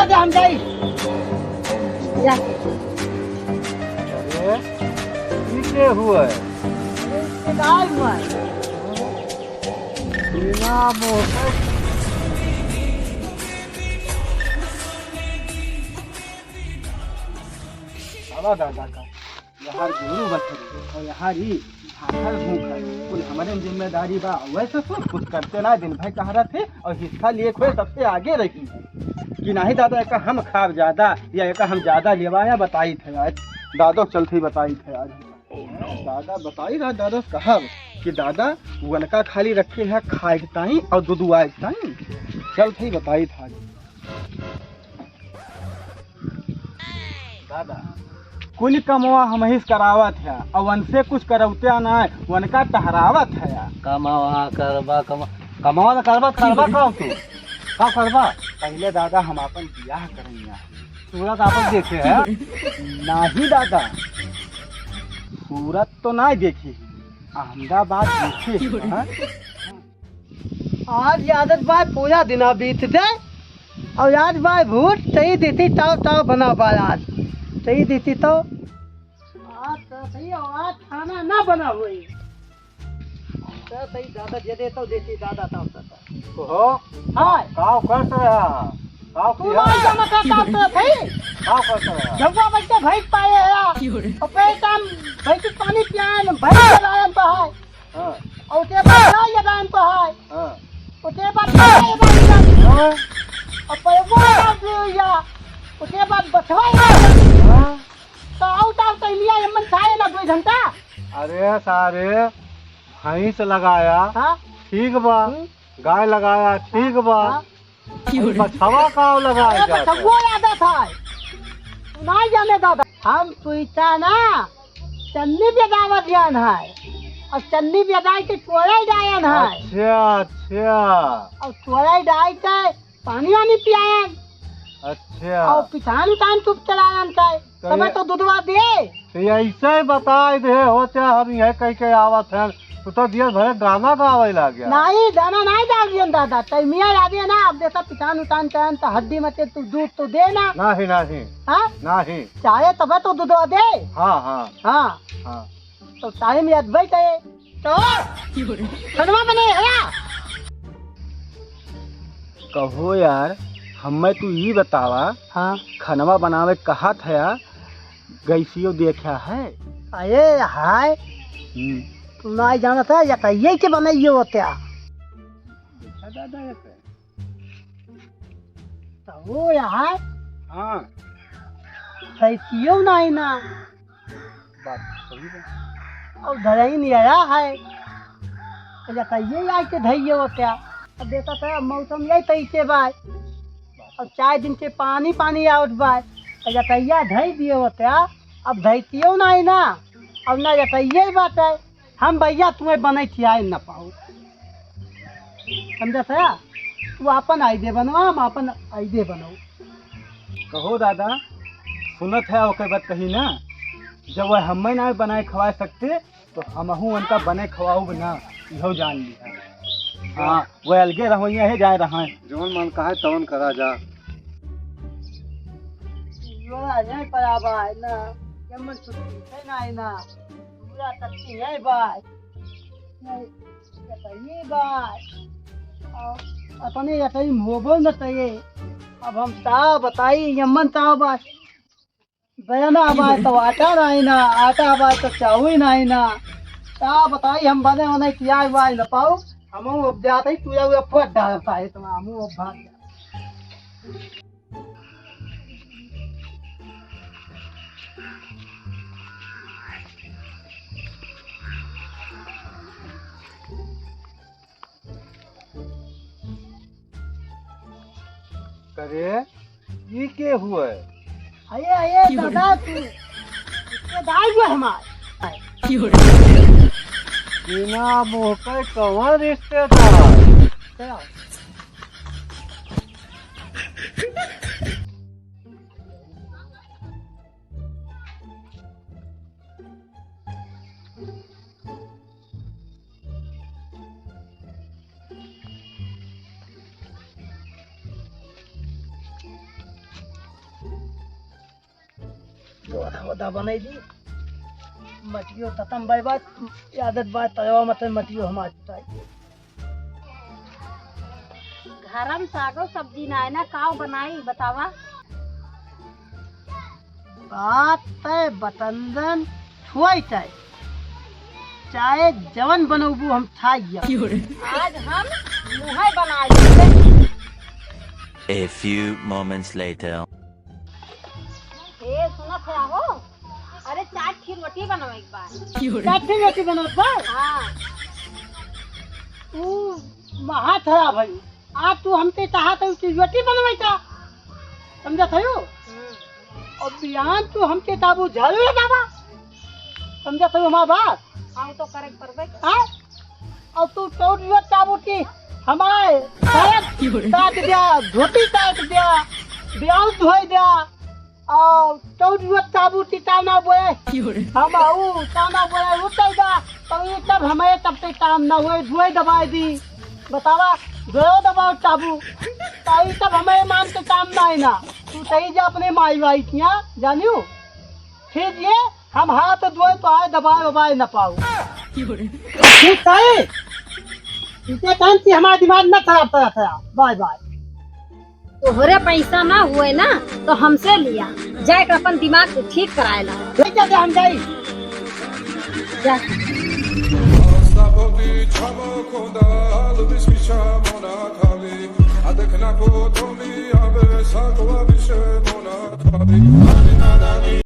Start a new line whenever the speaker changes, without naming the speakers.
दादा हम जाई जा
अरे ई के हुआ है
गाय हुआ
बिना मोह
बाबा दादा का यहाँ गुरु बच्चे और यहाँ ही भाषण भूख है कुल हमारे जिम्मेदारी बा वैसे तो कुछ करते ना दिन भर कह रहे थे और हिस्सा लिए हुए सबसे आगे रही कि नहीं दादा एक हम खाब ज्यादा या एक हम ज्यादा लेवाया बताई थे आज दादो चलते बताई थे आज दादा बताई रहा दादा कहा कि दादा वनका खाली रखे है खाए ताई और दुदुआए ताई चलते बताई था दादा कुल कमवा हम ही करावत है और वन से कुछ करौते ना वन का टहरावत है
कमावा करबा कमावा करबा करबा कहो तू का करबा
पहले दादा हम अपन बियाह करेंगे
सूरत आपन देखे है
नहीं दादा सूरत तो नहीं देखी अहमदाबाद देखे हैं।
आज आदत बाय पूरा दिना बीत दे और आज बाय भूत सही देती ताव ताव बना पाया आज सही देती तो आज तो सही और आज खाना ना बना हुई तो सही दादा दे दे तो देती दादा ताव तो
हो
हाय
काव करत रहा काव
तू
किया
ना जाना का ताव तो भाई
काव करत रहा
जब बच्चे भाई पाए है और पे टाइम भाई के पानी पियान भाई चलायन तो है
हां
और के बाद ये दान तो है
हां
उसके बाद ये दान
हां
और पे वो या उसके बाद बचवा
हां
तो आउट आउट तो लिया यमन खाए ना 2 घंटा
अरे सारे भैंस लगाया
हां
ठीक बा गाय लगाया ठीक बा बछवा काव लगाया
तो सब वो याद था नहीं जाने दादा हम सुईता ना चन्नी बेदावा ध्यान है और चन्नी बेदाई के चोराई डायन है
अच्छा अच्छा
और चोराई डाई के पानी वानी पियान
अच्छा
और पिछान उतान चुप चलायन के समय तो दूधवा दे
तो ऐसे बता दे होते हम यह कह के आवत है तो दिया भरे ड्रामा का आवे लग गया
नहीं दाना नहीं डाल दिया दादा तैमिया याद है ना अब देखा पिछान उतान चैन तो हड्डी मचे तू दूध तो दे ना
नहीं नहीं
हाँ
नहीं
चाहे तब तो दूधवा दे
हाँ हाँ
हाँ
हाँ
तो टाइम याद भाई कहे तो खनवा बने है
कहो यार हमें तू ये बतावा
हाँ
खनवा बनावे कहा था गैसियो देखा है
अरे हाय तू नहीं जाना था या कहिए के बनाइए वो क्या
देखा दादा ये पे?
तो वो यार
हाँ
सैसियो नहीं ना
बात सही है
और घर ही नहीं आया है तो या कहिए या के धैये वो क्या अब देखा था मौसम यही तैसे बाय और 4 दिन से पानी पानी आउट बाय तो या कहिया धई दिए वो क्या अब धैतियो नहीं ना अब ना या कहिए बात है हम भैया तुम्हें बने खियाए न पाओ समझा था तू अपन आइडिया बनवा हम अपन आइडिया बनाओ
कहो दादा सुनत है ओके बात कही ना जब वह हमें ना बनाए खवा सकते तो हमहू उनका बने खवाऊ ना इहो जान लिया हाँ वह अलगे रहोइया है जाए रहा है
जवन मन कहा है तवन करा जा
यो नहीं पराबा है ना जमन छुट्टी है ना है ना पूरा तक्की है बाय ये बाय अपने या कहीं मोबाइल न चाहिए अब हम ता बताई यमन ता बाय बयाना बाय तो आटा नहीं ना आटा बाय तो चावल नहीं ना ता बताई हम बने होने किया बाय न पाओ हम अब जाते ही तुझे वो फट डालता है तो हम अब भाग जा
करे ये के हुआ है
आये आये दादा तू इसके दाई हुआ हमारे
बिना मोह के कौन रिश्तेदार
चलो तो वदा बनाई दी मटियो ततम बाई बात आदत बात तवा मत मटियो हम आज
घर में सागो सब्जी ना है ना काव बनाई बतावा।
बात तय बतंदन छुआई चाहे चाहे जवन बनोबू हम खाइया।
आज हम मुहै बना लेंगे।
A few moments later.
हे सुना थे हो, अरे चाट खीर रोटी बनाओ एक बार।
चाटी रोटी बनत बा
हाँ
तू महा थरा भाई आज तू हमते चाहत है उसकी रोटी बनवाई था समझा थयो। और बियान तू हमके ताबू झालू बाबा समझा थयो हमार बात।
हाँ तो करे परबे।
हाँ और तू टोटियो ताबू की हमारे काट दिया धोती काट दिया ब्याह धोई दिया और टोटियो ताबू की ताना बोए हम आऊ ताना बोए उतर दा तो ये तब हमें तब तक काम ना हुए धोई दबाई दी बतावा दो दबाओ ताबू तो तब हमें मान के काम ना है ना तू सही जा अपने माई वाई किया जानियो ठीक ये हम हाथ धोए तो आए दबाए वबाए न पाओ ठीक है इसे काम से हमारा दिमाग न खराब करा था बाय बाय।
तोहरे पैसा ना हुए ना तो हमसे लिया जाए कर अपन दिमाग को ठीक कराए ला।
ठीक है हम जाई
जा
Sabodi chamo konda alvis mona khavi adkhna ko tomi abe sakwa bishe mona khavi